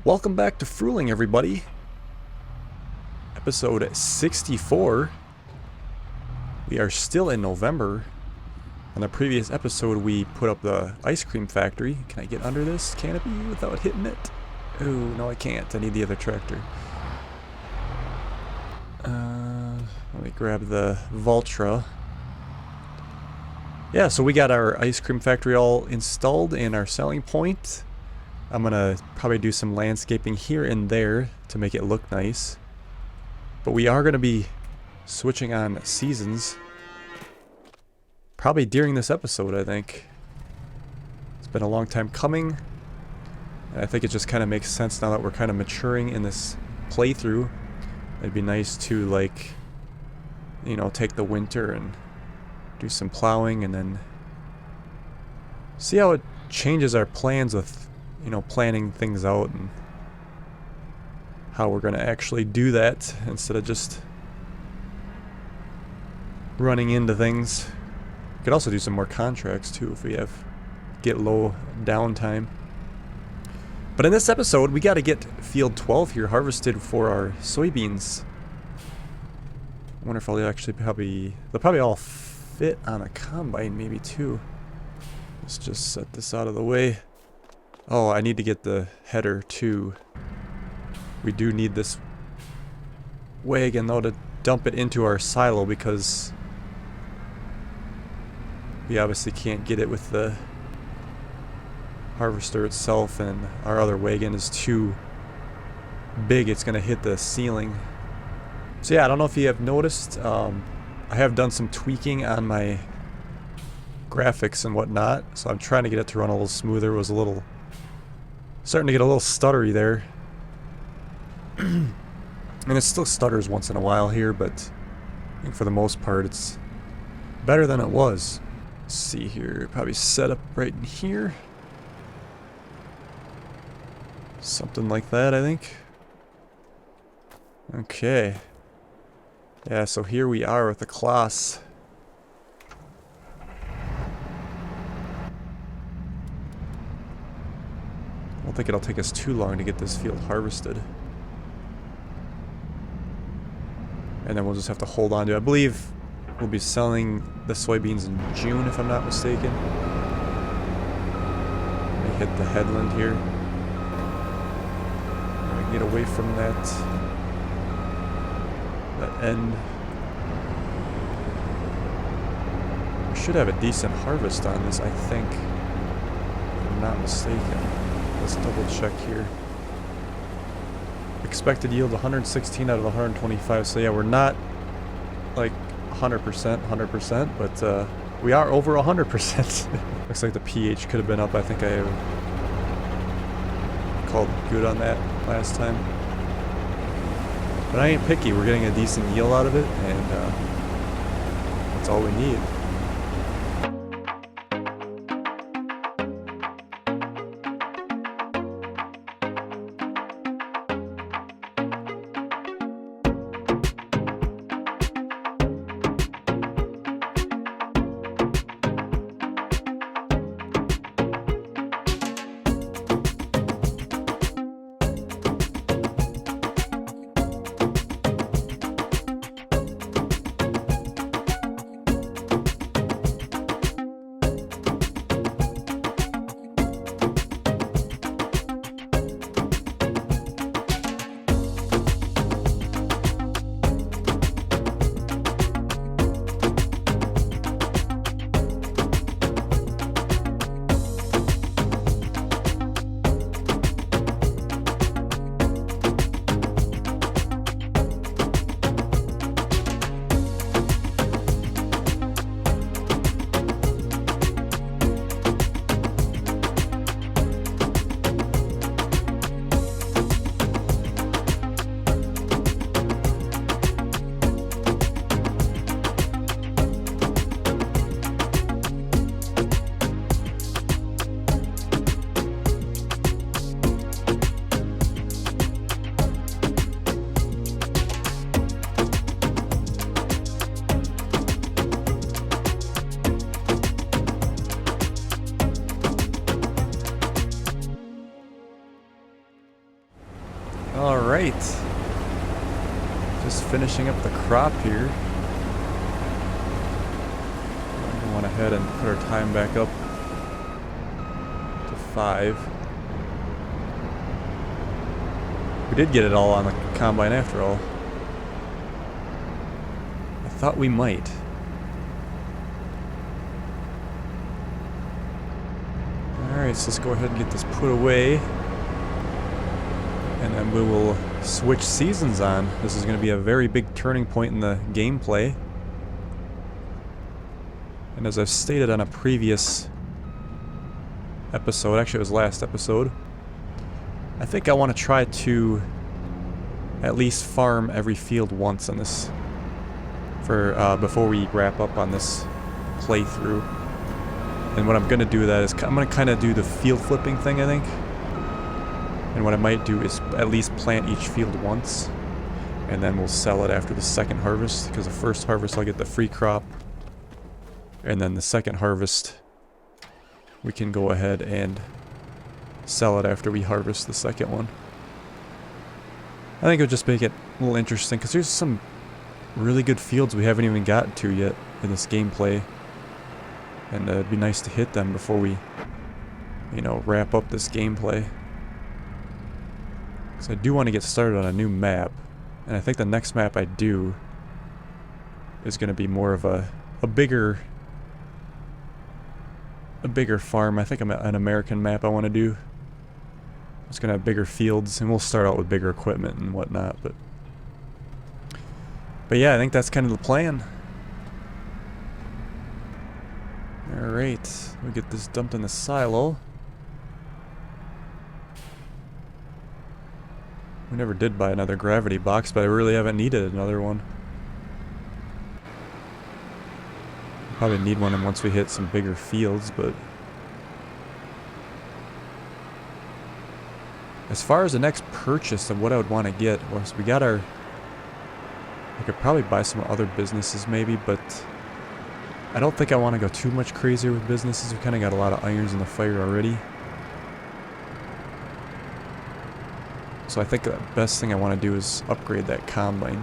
Welcome back to Frühling, everybody. Episode 64. We are still in November. On the previous episode, we put up the ice cream factory. Can I get under this canopy without hitting it? Oh, no I can't. I need the other tractor. Let me grab the Valtra. Yeah, so we got our ice cream factory all installed and our selling point. I'm gonna probably do some landscaping here and there to make it look nice. But we are gonna be switching on seasons. Probably during this episode, I think. It's been a long time coming. And I think it just kind of makes sense now that we're kind of maturing in this playthrough. It'd be nice to, like, you know, take the winter and do some plowing and then see how it changes our plans with, you know, planning things out and how we're going to actually do that instead of just running into things. We could also do some more contracts too if we get low downtime. But in this episode, we got to get field 12 here harvested for our soybeans. I wonder if they'll actually they'll probably all fit on a combine maybe too. Let's just set this out of the way. Oh, I need to get the header too. We do need this wagon though to dump it into our silo because we obviously can't get it with the harvester itself, and our other wagon is too big. It's gonna hit the ceiling. So yeah, I don't know if you have noticed, I have done some tweaking on my graphics and whatnot, so I'm trying to get it to run a little smoother. It was starting to get a little stuttery there. And it still stutters once in a while here, but I think for the most part it's better than it was. Let's see here, probably set up right in here. Something like that, I think. Okay. Yeah, so here we are with the class. I don't think it'll take us too long to get this field harvested. And then we'll just have to hold on to it. I believe we'll be selling the soybeans in June, if I'm not mistaken. Let me hit the headland here. Get away from that end. We should have a decent harvest on this, I think, if I'm not mistaken. Let's double check here. Expected yield 116 out of 125, so yeah, we're not like 100%, but we are over 100%. Looks like the pH could have been up. I think I called good on that last time. But I ain't picky. We're getting a decent yield out of it, and that's all we need. Alright. Just finishing up the crop here. I went ahead and put our time back up to 5. We did get it all on the combine after all. I thought we might. Alright, so let's go ahead and get this put away. And then we will switch seasons on. This is going to be a very big turning point in the gameplay. And as I've stated on a previous episode, actually it was last episode, I think I want to try to at least farm every field once on this for before we wrap up on this playthrough. And what I'm going to do that is I'm going to kind of do the field flipping thing, I think. And what I might do is at least plant each field once, and then we'll sell it after the second harvest, because the first harvest I'll get the free crop, and then the second harvest we can go ahead and sell it after we harvest the second one. I think it'll just make it a little interesting, because there's some really good fields we haven't even gotten to yet in this gameplay, and it'd be nice to hit them before we, you know, wrap up this gameplay. So I do want to get started on a new map, and I think the next map I do is going to be more of a bigger farm. I think I'm an American map I want to do. It's going to have bigger fields, and we'll start out with bigger equipment and whatnot. But yeah, I think that's kind of the plan. All right, we'll get this dumped in the silo. We never did buy another gravity box, but I really haven't needed another one. Probably need one once we hit some bigger fields, but as far as the next purchase of what I would want to get, was we got our... I could probably buy some other businesses maybe, but I don't think I want to go too much crazier with businesses. We kind of got a lot of irons in the fire already. So I think the best thing I want to do is upgrade that combine.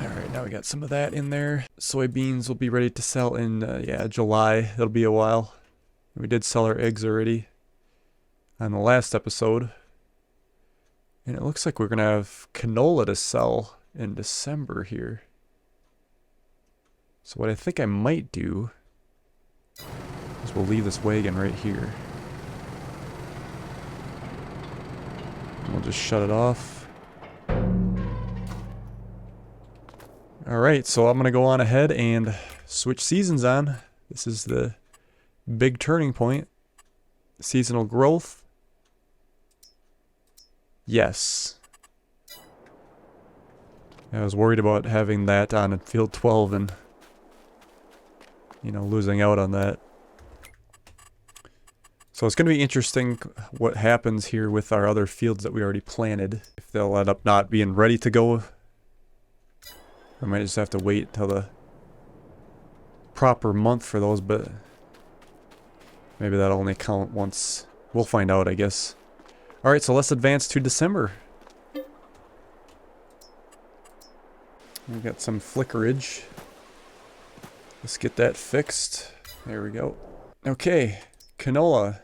Alright, now we got some of that in there. Soybeans will be ready to sell in, yeah, July. It'll be a while. We did sell our eggs already on the last episode. And it looks like we're going to have canola to sell in December here. So what I think I might do is we'll leave this wagon right here. We'll just shut it off. Alright, so I'm going to go on ahead and switch seasons on. This is the big turning point. Seasonal growth. Yes. I was worried about having that on in field 12 and, you know, losing out on that. So it's going to be interesting what happens here with our other fields that we already planted. If they'll end up not being ready to go. I might just have to wait till the proper month for those, but maybe that'll only count once. We'll find out, I guess. Alright, so let's advance to December. We've got some flickerage. Let's get that fixed. There we go. Okay, canola.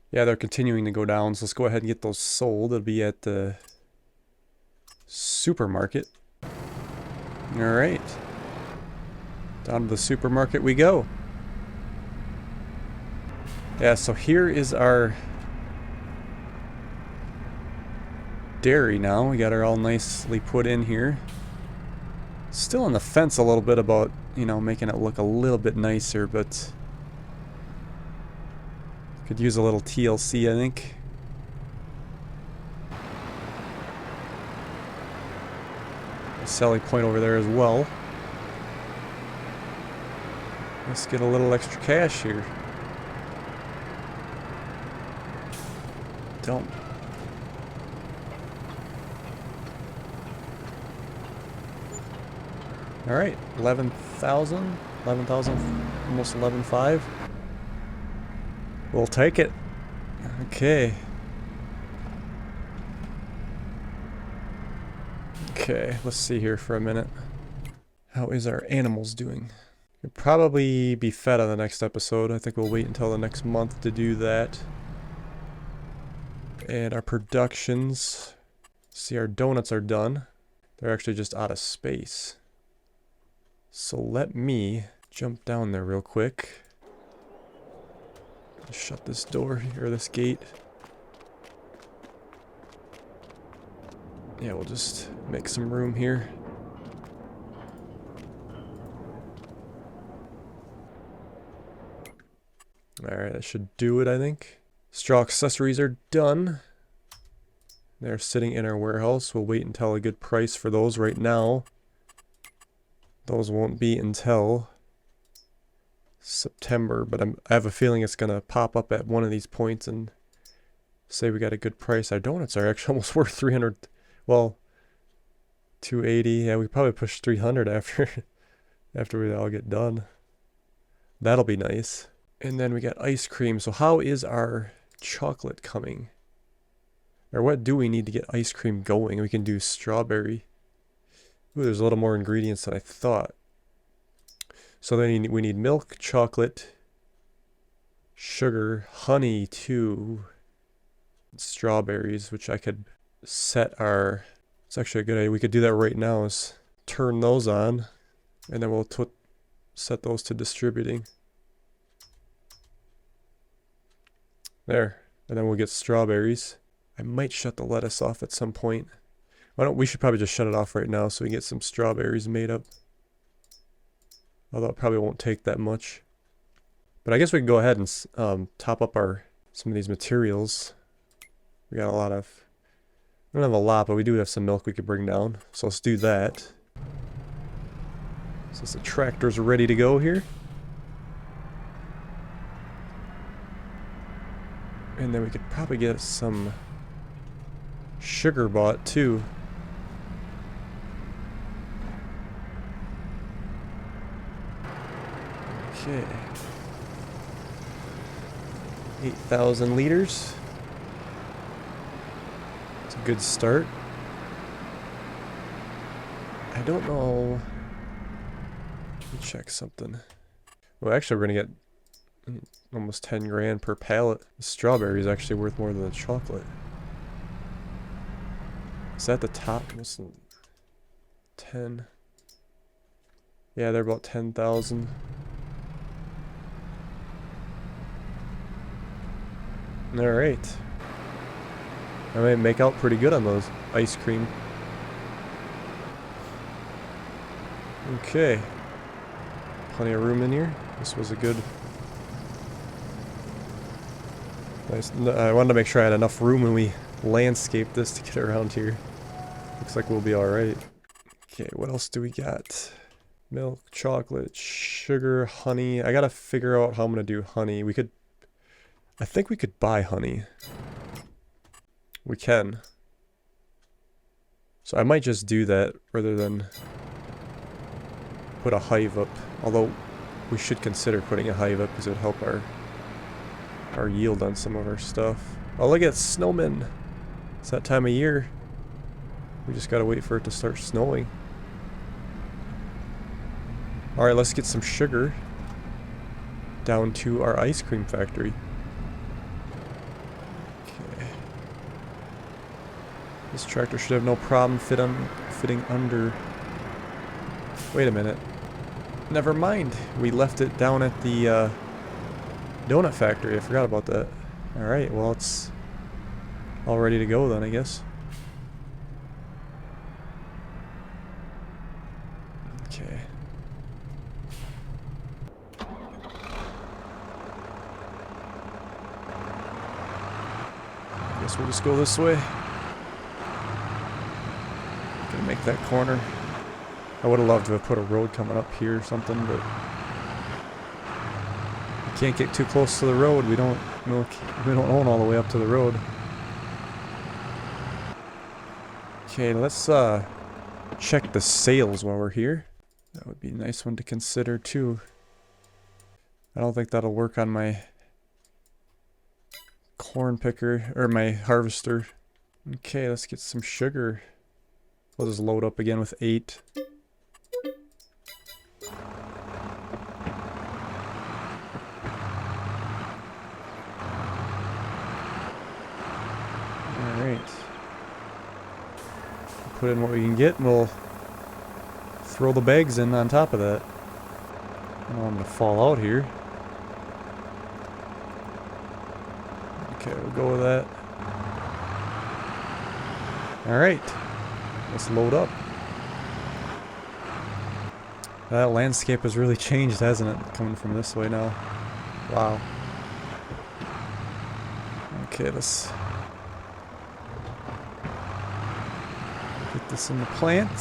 Yeah, they're continuing to go down, so let's go ahead and get those sold. It'll be at the supermarket. Alright. Down to the supermarket we go. Yeah, so here is our dairy now. We got her all nicely put in here. Still on the fence a little bit about, you know, making it look a little bit nicer, but could use a little TLC, I think. A selling point over there as well. Let's get a little extra cash here. Don't. Alright, 11,000, almost 11,500. We'll take it. Okay. Okay, let's see here for a minute. How is our animals doing? Could probably be fed on the next episode. I think we'll wait until the next month to do that. And our productions. See, our donuts are done. They're actually just out of space. So let me jump down there real quick. Shut this door or this gate. Yeah, we'll just make some room here. Alright, that should do it, I think. Straw accessories are done. They're sitting in our warehouse. We'll wait until a good price for those right now. Those won't be until September, but I have a feeling it's going to pop up at one of these points and say we got a good price. Our donuts are actually almost worth 300. Well, 280. Yeah, we probably push 300 after after we all get done. That'll be nice. And then we got ice cream. So how is our chocolate coming? Or what do we need to get ice cream going? We can do strawberry. Ooh, there's a little more ingredients than I thought. So then we need milk, chocolate, sugar, honey too, strawberries, which I could set our... It's actually a good idea. We could do that right now is turn those on, and then we'll set those to distributing. There. And then we'll get strawberries. I might shut the lettuce off at some point. We should probably just shut it off right now so we can get some strawberries made up. Although it probably won't take that much. But I guess we can go ahead and top up some of these materials. We got a lot of... We don't have a lot, but we do have some milk we could bring down. So let's do that. Since the tractor's ready to go here. And then we could probably get some sugar bought too. Okay. 8,000 liters. It's a good start. I don't know. Let me check something. Well, actually, we're gonna get almost 10 grand per pallet. The strawberry is actually worth more than the chocolate. Is that the top? What's the 10? Yeah, they're about 10,000. Alright. I might make out pretty good on those ice cream. Okay. Plenty of room in here. This was a good... Nice. I wanted to make sure I had enough room when we landscape this to get around here. Looks like we'll be alright. Okay, what else do we got? Milk, chocolate, sugar, honey. I gotta figure out how I'm gonna do honey. I think we could buy honey. We can. So I might just do that rather than put a hive up. Although we should consider putting a hive up because it would help our yield on some of our stuff. Oh, look at snowmen. It's that time of year. We just gotta wait for it to start snowing. Alright, let's get some sugar down to our ice cream factory. Okay. This tractor should have no problem fitting under... Wait a minute. Never mind. We left it down at the donut factory. I forgot about that. Alright, well it's all ready to go then, I guess. Okay. Guess we'll just go this way. Gonna make that corner. I would have loved to have put a road coming up here or something, but we can't get too close to the road. We don't own all the way up to the road. Okay, let's check the sales while we're here. That would be a nice one to consider too. I don't think that'll work on my corn picker, or my harvester. Okay, let's get some sugar. We'll just load up again with 8. Alright. Put in what we can get and we'll throw the bags in on top of that. I don't want them to fall out here. Okay, we'll go with that. Alright. Let's load up. That landscape has really changed, hasn't it? Coming from this way now. Wow. Okay, let's get this in the plant.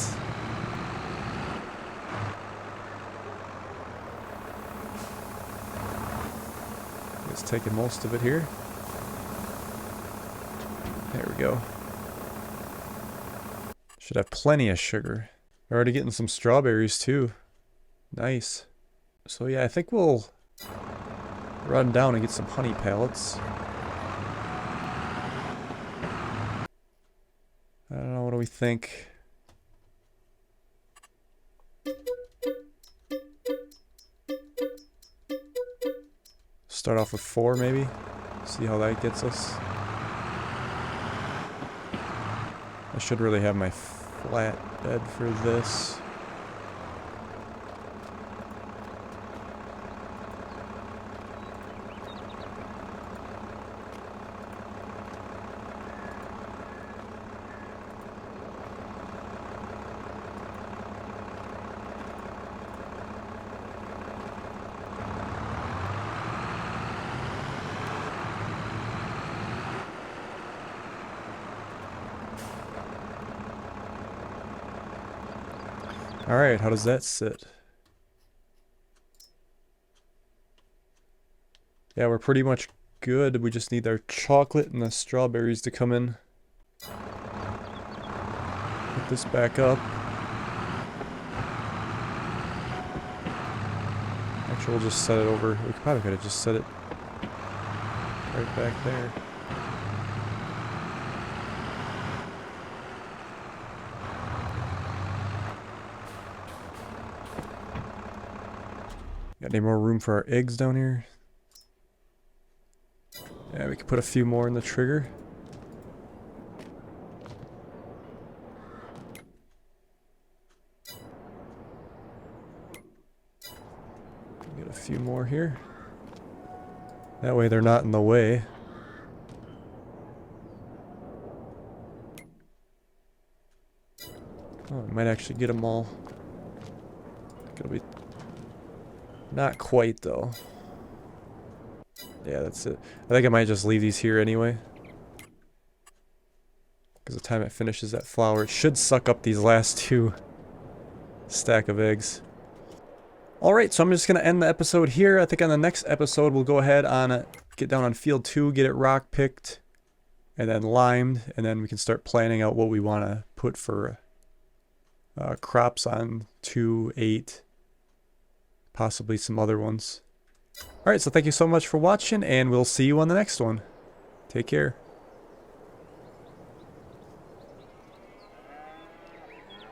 It's taking most of it here. There we go. Should have plenty of sugar. We're already getting some strawberries too. Nice. So yeah, I think we'll run down and get some honey pellets. I don't know, what do we think? Start off with 4 maybe. See how that gets us. I should really have my flat bed for this. Alright, how does that sit? Yeah, we're pretty much good. We just need our chocolate and the strawberries to come in. Put this back up. Actually, we'll just set it over. We probably could have just set it right back there. Got any more room for our eggs down here? Yeah, we could put a few more in the trigger. Get a few more here. That way they're not in the way. Oh, I might actually get them all. It'll be not quite though. Yeah, that's it. I think I might just leave these here anyway. Because the time it finishes that flour, it should suck up these last 2 stack of eggs. Alright, so I'm just going to end the episode here. I think on the next episode we'll go ahead on get down on field 2, get it rock picked, and then limed, and then we can start planning out what we want to put for crops on 2, 8, possibly some other ones. Alright, so thank you so much for watching, and we'll see you on the next one. Take care.